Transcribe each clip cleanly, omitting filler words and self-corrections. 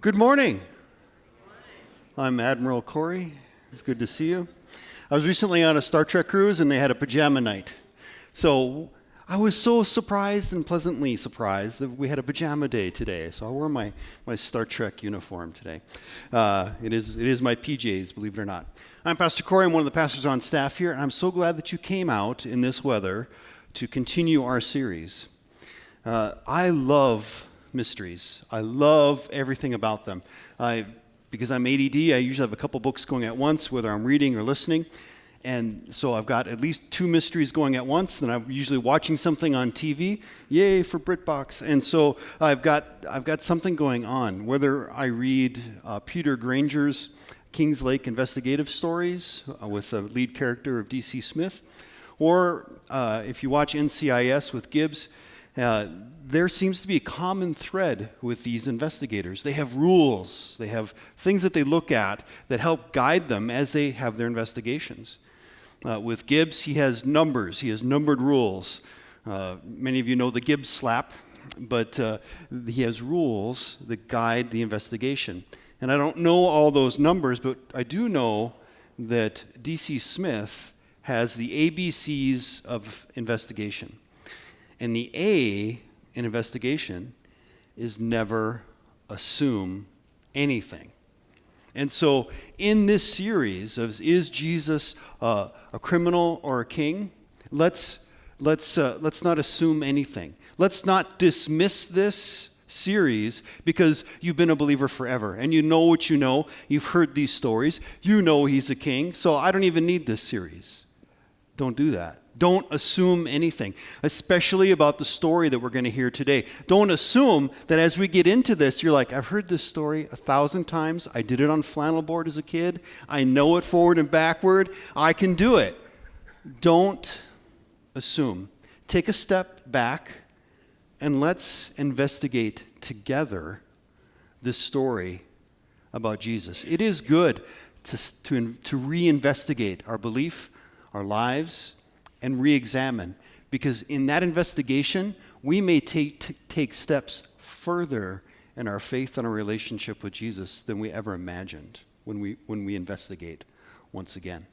Good morning. I'm Admiral Cory. It's good to see you. I was recently on a Star Trek cruise and they had a pajama night. So I was so surprised and pleasantly surprised that we had a pajama day today. So I wore my Star Trek uniform today. It is my PJs, believe it or not. I'm Pastor Cory. I'm one of the pastors on staff here, and I'm so glad that you came out in this weather to continue our series. I love mysteries. I love everything about them. Because I'm ADD, I usually have a couple books going at once, whether I'm reading or listening. And so I've got at least two mysteries going at once, and I'm usually watching something on TV. Yay for BritBox. And so I've got something going on. Whether I read Peter Granger's Kings Lake investigative stories with the lead character of D.C. Smith, or if you watch NCIS with Gibbs, there seems to be a common thread with these investigators. They have rules. They have things that they look at that help guide them as they have their investigations. With Gibbs, he has numbers. He has numbered rules. Many of you know the Gibbs slap, but he has rules that guide the investigation. And I don't know all those numbers, but I do know that D.C. Smith has the ABCs of investigation. And the A in investigation is never assume anything. And so in this series of is Jesus a criminal or a king, let's not assume anything. Let's not dismiss this series because you've been a believer forever and you know what you know. You've heard these stories. You know he's a king, so I don't even need this series. Don't do that. Don't assume anything, especially about the story that we're going to hear today. Don't assume that as we get into this, you're like, I've heard this story 1,000 times. I did it on flannel board as a kid. I know it forward and backward. I can do it. Don't assume. Take a step back and let's investigate together this story about Jesus. It is good to reinvestigate our belief, our lives, and re-examine, because in that investigation, we may take steps further in our faith and our relationship with Jesus than we ever imagined when we investigate once again.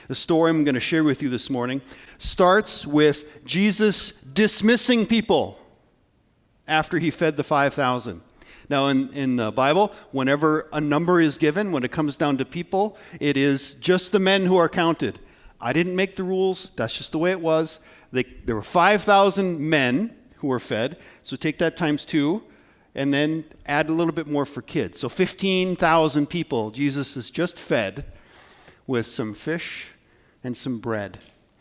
The story I'm going to share with you this morning starts with Jesus dismissing people after he fed the 5,000. Now, in the Bible, whenever a number is given, when it comes down to people, it is just the men who are counted. I didn't make the rules. That's just the way it was. There were 5,000 men who were fed. So take that times 2 and then add a little bit more for kids. So 15,000 people Jesus has just fed with some fish and some bread.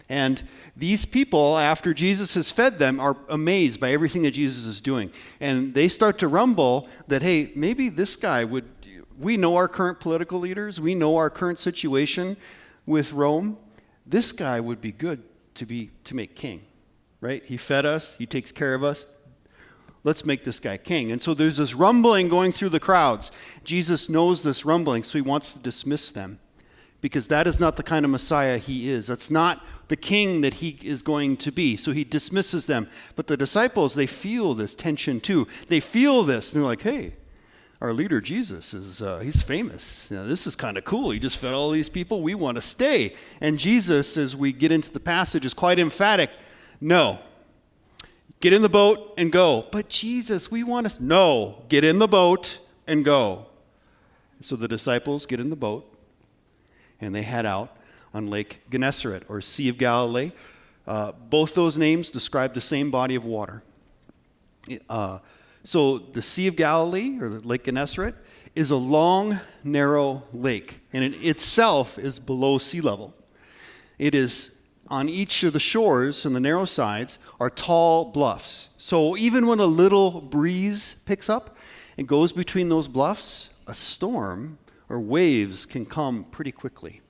And these people, after Jesus has fed them, are amazed by everything that Jesus is doing. And they start to rumble that, hey, maybe this guy we know our current political leaders. We know our current situation with Rome. This guy would be good to make king, right? He fed us. He takes care of us. Let's make this guy king. And so there's this rumbling going through the crowds. Jesus knows this rumbling, so he wants to dismiss them because that is not the kind of Messiah he is. That's not the king that he is going to be. So he dismisses them. But the disciples, they feel this tension too. They feel this, and they're like, hey, our leader, Jesus, he's famous. This is kind of cool. He just fed all these people. We want to stay. And Jesus, as we get into the passage, is quite emphatic. No. Get in the boat and go. But Jesus, we want to... No. Get in the boat and go. So the disciples get in the boat, and they head out on Lake Gennesaret, or Sea of Galilee. Both those names describe the same body of water. So the Sea of Galilee, or the Lake Gennesaret, is a long, narrow lake, and it itself is below sea level. It is on each of the shores and the narrow sides are tall bluffs. So even when a little breeze picks up and goes between those bluffs, a storm or waves can come pretty quickly.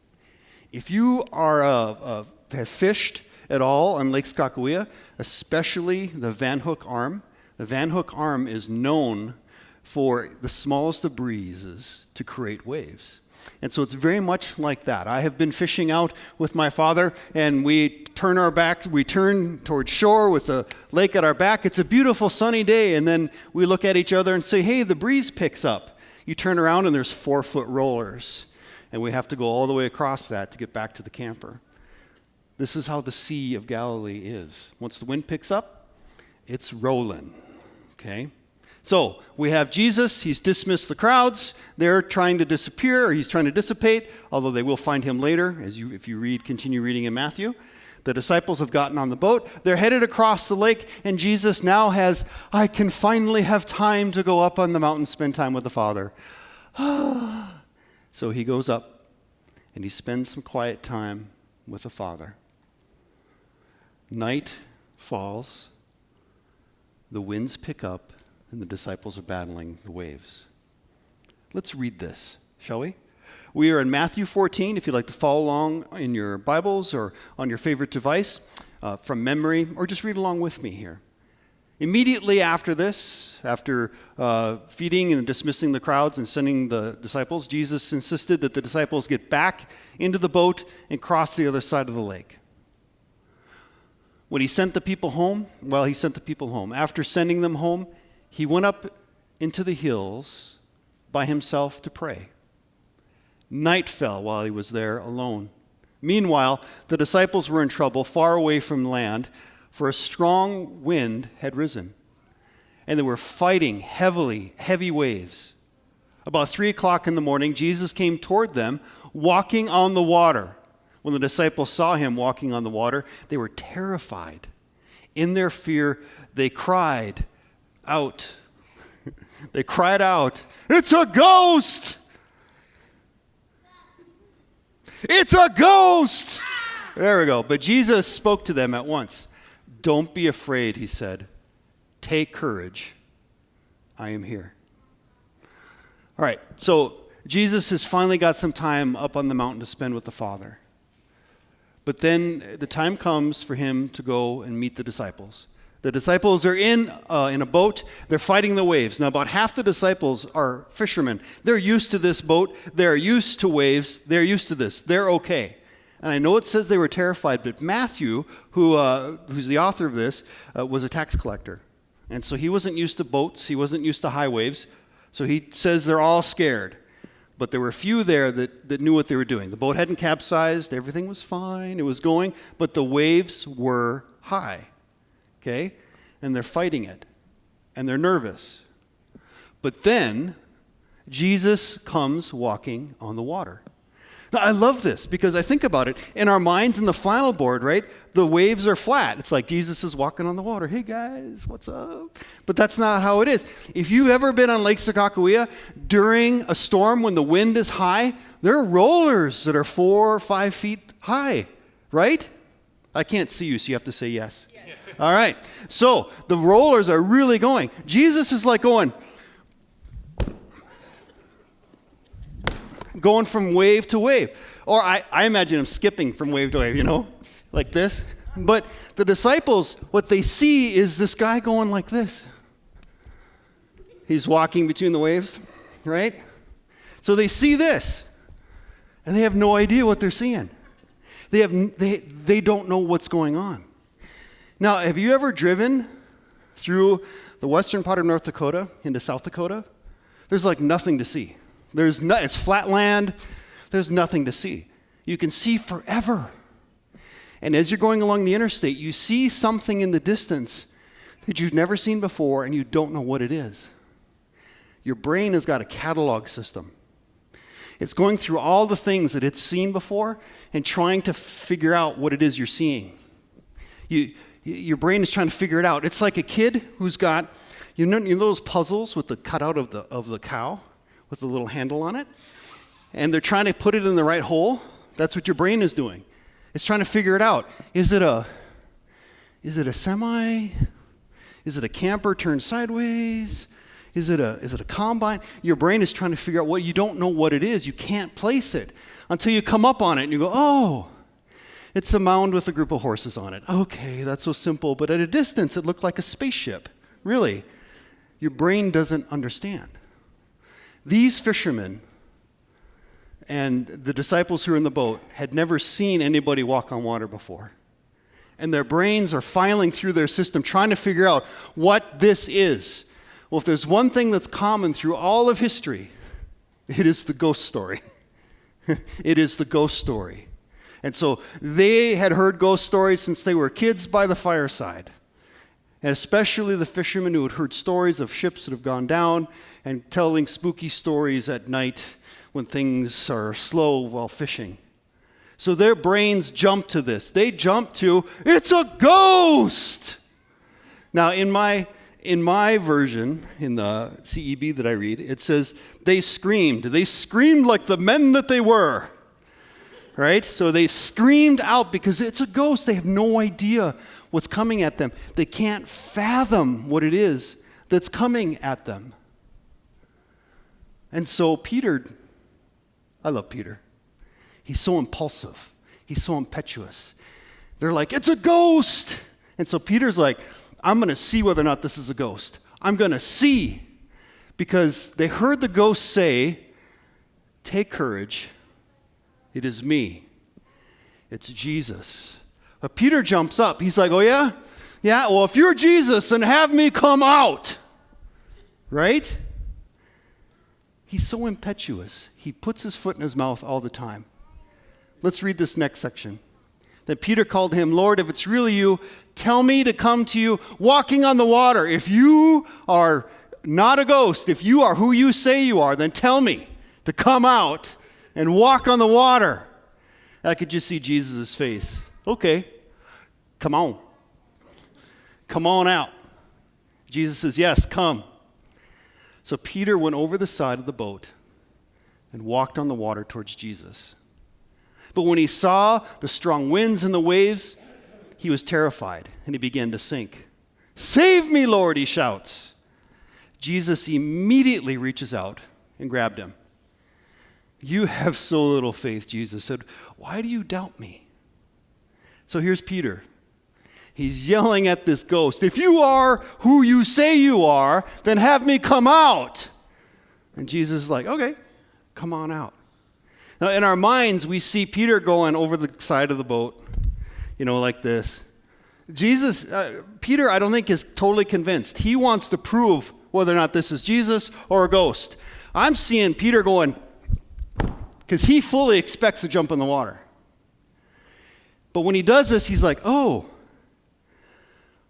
If you have fished at all on Lake Skakawea, especially the Van Hook Arm, the Van Hook Arm is known for the smallest of breezes to create waves. And so it's very much like that. I have been fishing out with my father, and we turn towards shore with the lake at our back. It's a beautiful sunny day, and then we look at each other and say, hey, the breeze picks up. You turn around and there's 4-foot rollers, and we have to go all the way across that to get back to the camper. This is how the Sea of Galilee is. Once the wind picks up, it's rolling, okay? So we have Jesus. He's dismissed the crowds. They're trying to disappear, or he's trying to dissipate, although they will find him later, if you continue reading in Matthew. The disciples have gotten on the boat. They're headed across the lake, and Jesus now I can finally have time to go up on the mountain, spend time with the Father. So he goes up, and he spends some quiet time with the Father. Night falls. The winds pick up, and the disciples are battling the waves. Let's read this, shall we? We are in Matthew 14, if you'd like to follow along in your Bibles or on your favorite device from memory, or just read along with me here. Immediately after this, after feeding and dismissing the crowds and sending the disciples, Jesus insisted that the disciples get back into the boat and cross the other side of the lake. When he sent the people home, after sending them home, he went up into the hills by himself to pray. Night fell while he was there alone. Meanwhile, the disciples were in trouble far away from land, for a strong wind had risen, and they were fighting heavy waves. About 3 o'clock in the morning, Jesus came toward them, walking on the water. When the disciples saw him walking on the water, they were terrified. In their fear, they cried out. They cried out, "It's a ghost! It's a ghost!" There we go. But Jesus spoke to them at once. "Don't be afraid," he said. "Take courage. I am here." All right, so Jesus has finally got some time up on the mountain to spend with the Father. But then the time comes for him to go and meet the disciples. The disciples are in a boat. They're fighting the waves. Now, about half the disciples are fishermen. They're used to this boat. They're used to waves. They're used to this. They're okay. And I know it says they were terrified, but Matthew, who's the author of this, was a tax collector. And so he wasn't used to boats. He wasn't used to high waves. So he says they're all scared. But there were a few there that knew what they were doing. The boat hadn't capsized. Everything was fine. It was going. But the waves were high. Okay? And they're fighting it. And they're nervous. But then Jesus comes walking on the water. Now, I love this because I think about it. In our minds, in the flannel board, right, the waves are flat. It's like Jesus is walking on the water. Hey, guys, what's up? But that's not how it is. If you've ever been on Lake Sakakawea during a storm when the wind is high, there are rollers that are 4 or 5 feet high, right? I can't see you, so you have to say yes. Yes. All right. So the rollers are really going. Jesus is like going from wave to wave. Or I imagine him skipping from wave to wave, like this. But the disciples, what they see is this guy going like this. He's walking between the waves, right? So they see this, and they have no idea what they're seeing. They don't know what's going on. Now, have you ever driven through the western part of North Dakota into South Dakota? There's like nothing to see. It's flat land. There's nothing to see. You can see forever. And as you're going along the interstate, you see something in the distance that you've never seen before, and you don't know what it is. Your brain has got a catalog system. It's going through all the things that it's seen before and trying to figure out what it is you're seeing. Your brain is trying to figure it out. It's like a kid who's got, you know those puzzles with the cutout of the cow? With a little handle on it, and they're trying to put it in the right hole. That's what your brain is doing. It's trying to figure it out. Is it a semi? Is it a camper turned sideways? Is it a combine? Your brain is trying to figure out what you don't know what it is. You can't place it until you come up on it and you go, oh, it's a mound with a group of horses on it. Okay, that's so simple. But at a distance, it looked like a spaceship. Really, your brain doesn't understand. These fishermen and the disciples who were in the boat had never seen anybody walk on water before. And their brains are filing through their system trying to figure out what this is. Well, if there's one thing that's common through all of history, It is the ghost story. It is the ghost story. And so they had heard ghost stories since they were kids by the fireside. And especially the fishermen who had heard stories of ships that have gone down and telling spooky stories at night when things are slow while fishing. So their brains jump to this. They jump to, it's a ghost! Now in my version, in the CEB that I read, it says they screamed. They screamed like the men that they were. Right? So they screamed out because it's a ghost. They have no idea what's coming at them. They can't fathom what it is that's coming at them. And so Peter, I love Peter. He's so impulsive. He's so impetuous. They're like, it's a ghost. And so Peter's like, I'm going to see whether or not this is a ghost. I'm going to see. Because they heard the ghost say, take courage. It is me. It's Jesus. But Peter jumps up. He's like, oh yeah? Yeah, well, if you're Jesus, then have me come out. Right? He's so impetuous. He puts his foot in his mouth all the time. Let's read this next section. Then Peter called him, Lord, if it's really you, tell me to come to you walking on the water. If you are not a ghost, if you are who you say you are, then tell me to come out and walk on the water. I could just see Jesus' face. Okay, come on. Come on out. Jesus says, yes, come. So Peter went over the side of the boat and walked on the water towards Jesus. But when he saw the strong winds and the waves, he was terrified and he began to sink. Save me, Lord, he shouts. Jesus immediately reaches out and grabbed him. You have so little faith, Jesus said. Why do you doubt me? So here's Peter. He's yelling at this ghost. If you are who you say you are, then have me come out. And Jesus is like, okay, come on out. Now in our minds, we see Peter going over the side of the boat, like this. Peter, I don't think is totally convinced. He wants to prove whether or not this is Jesus or a ghost. I'm seeing Peter going, because he fully expects to jump in the water. But when he does this, he's like, oh,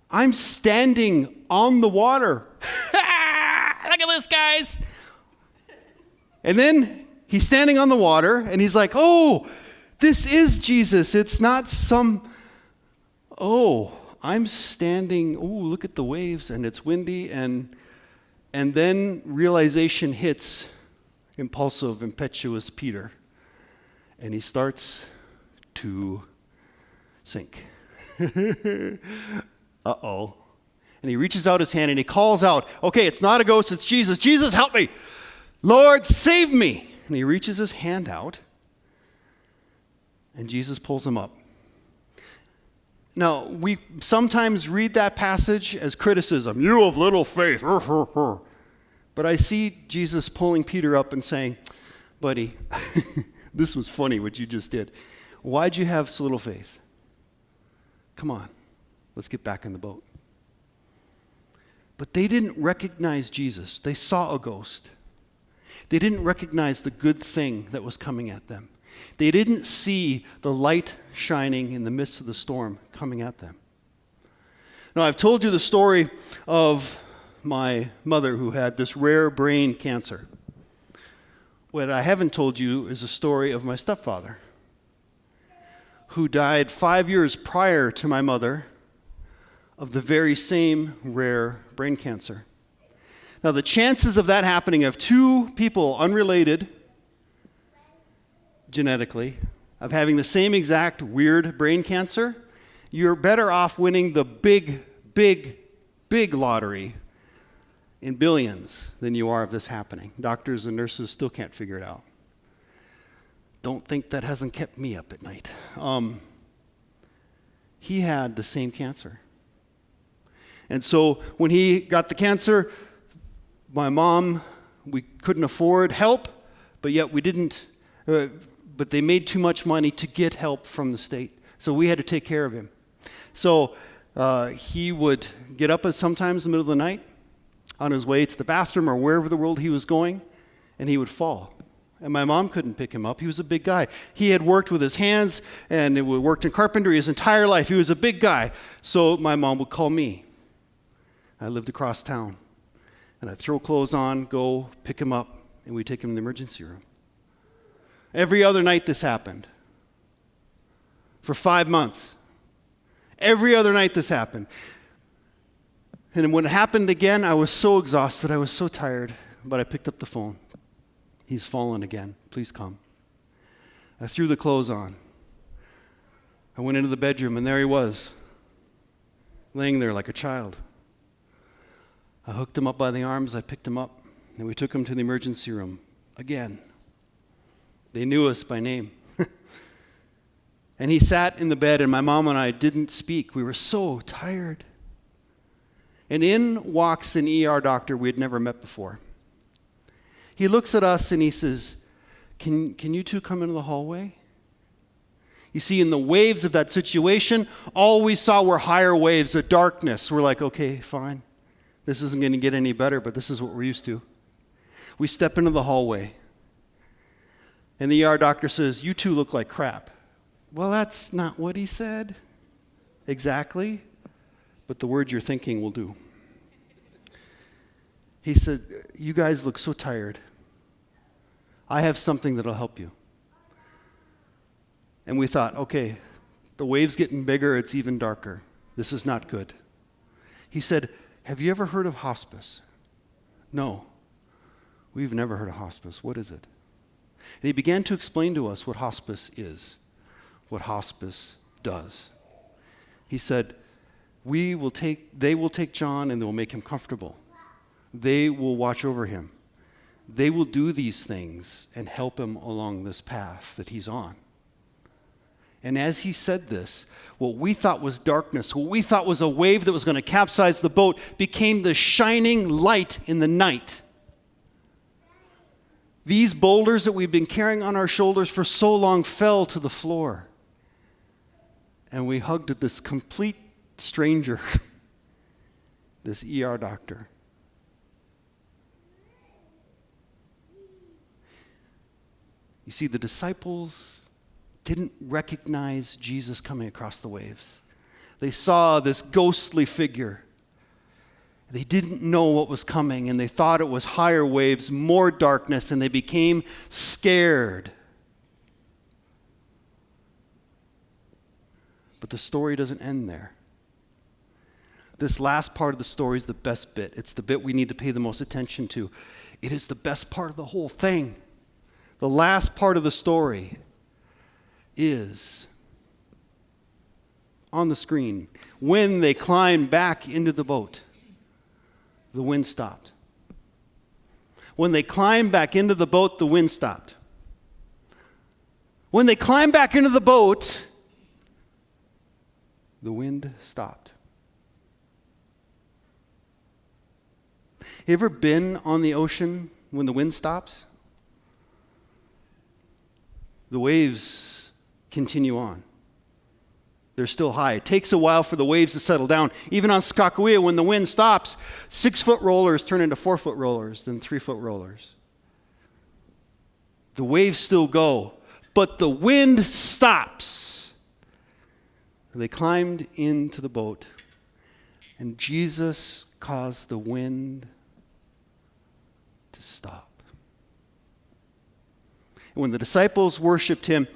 I'm standing on the water. Look at this, guys. And then he's standing on the water, and he's like, oh, this is Jesus. It's not I'm standing, look at the waves, and it's windy, and then realization hits impulsive, impetuous Peter, and he starts to sink. Uh-oh. And he reaches out his hand and he calls out, okay, it's not a ghost, it's Jesus. Jesus, help me. Lord, save me. And he reaches his hand out and Jesus pulls him up. Now, we sometimes read that passage as criticism. You have little faith. But I see Jesus pulling Peter up and saying, buddy, this was funny what you just did. Why'd you have so little faith? Come on, let's get back in the boat. But they didn't recognize Jesus. They saw a ghost. They didn't recognize the good thing that was coming at them. They didn't see the light shining in the midst of the storm coming at them. Now, I've told you the story of my mother who had this rare brain cancer. What I haven't told you is a story of my stepfather, who died 5 years prior to my mother of the very same rare brain cancer. Now, the chances of that happening, of two people unrelated genetically, of having the same exact weird brain cancer, you're better off winning the big lottery in billions than you are of this happening. Doctors and nurses still can't figure it out. Don't think that hasn't kept me up at night. He had the same cancer. And so when he got the cancer, my mom, we couldn't afford help, but yet we didn't, but they made too much money to get help from the state. So we had to take care of him. So he would get up sometimes in the middle of the night on his way to the bathroom or wherever the world he was going, and he would fall. and my mom couldn't pick him up. He was a big guy. He had worked with his hands and he worked in carpentry his entire life. He was a big guy. So my mom would call me. I lived across town. And I'd throw clothes on, go pick him up, and we'd take him to the emergency room. Every other night this happened. For 5 months. Every other night this happened. And when it happened again, I was so exhausted. I was so tired. But I picked up the phone. He's fallen again. Please come. I threw the clothes on. I went into the bedroom, and there he was, laying there like a child. I hooked him up by the arms. I picked him up, and we took him to the emergency room again. They knew us by name. And he sat in the bed, and my mom and I didn't speak. We were so tired. And in walks an ER doctor we had never met before. He looks at us and he says, can you two come into the hallway? You see, in the waves of that situation, all we saw were higher waves of darkness. We're like, okay, fine. This isn't going to get any better, but this is what we're used to. We step into the hallway. And the ER doctor says, you two look like crap. Well, that's not what he said. Exactly. But the word you're thinking will do. He said, you guys look so tired. I have something that'll help you. And we thought, okay, the wave's getting bigger, it's even darker. This is not good. He said, have you ever heard of hospice? No. We've never heard of hospice. What is it? And he began to explain to us what hospice is, what hospice does. He said, they will take John and they will make him comfortable. They will watch over him. They will do these things and help him along this path that he's on. And as he said this, what we thought was darkness, what we thought was a wave that was going to capsize the boat, became the shining light in the night. These boulders that we've been carrying on our shoulders for so long fell to the floor. And we hugged this complete stranger, this ER doctor. You see, the disciples didn't recognize Jesus coming across the waves. They saw this ghostly figure. They didn't know what was coming, and they thought it was higher waves, more darkness, and they became scared. But the story doesn't end there. This last part of the story is the best bit. It's the bit we need to pay the most attention to. It is the best part of the whole thing. The last part of the story is on the screen. When they climbed back into the boat, the wind stopped. When they climbed back into the boat, the wind stopped. When they climbed back into the boat, the wind stopped. You ever been on the ocean when the wind stops? The waves continue on. They're still high. It takes a while for the waves to settle down. Even on Skakawea, when the wind stops, 6-foot rollers turn into 4-foot rollers, then 3-foot rollers. The waves still go, but the wind stops. They climbed into the boat, and Jesus caused the wind to stop. And when the disciples worshiped him,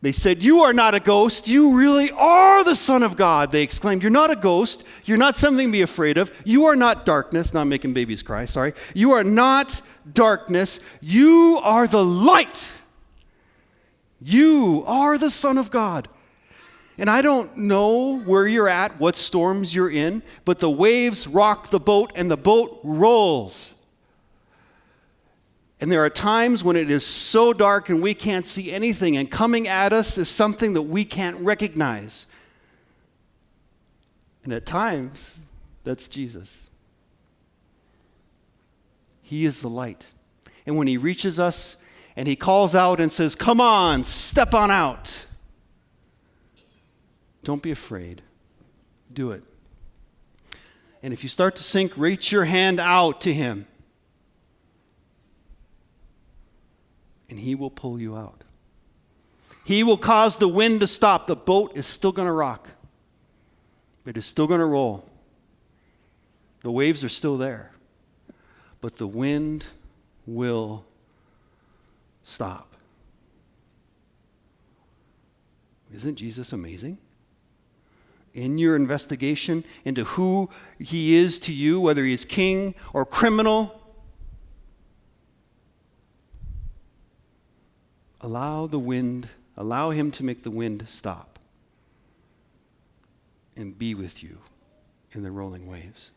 they said, "You are not a ghost. You really are the Son of God," they exclaimed. "You're not a ghost. You're not something to be afraid of. You are not darkness." Not making babies cry, sorry. "You are not darkness. You are the light. You are the Son of God." And I don't know where you're at, what storms you're in, but the waves rock the boat and the boat rolls. And there are times when it is so dark and we can't see anything, and coming at us is something that we can't recognize. And at times, that's Jesus. He is the light. And when he reaches us and he calls out and says, "Come on, step on out," don't be afraid. Do it. And if you start to sink, reach your hand out to him. and he will pull you out. He will cause the wind to stop. The boat is still going to rock. It is still going to roll. The waves are still there. But the wind will stop. Isn't Jesus amazing? In your investigation into who he is to you, whether he is king or criminal, allow him to make the wind stop and be with you in the rolling waves.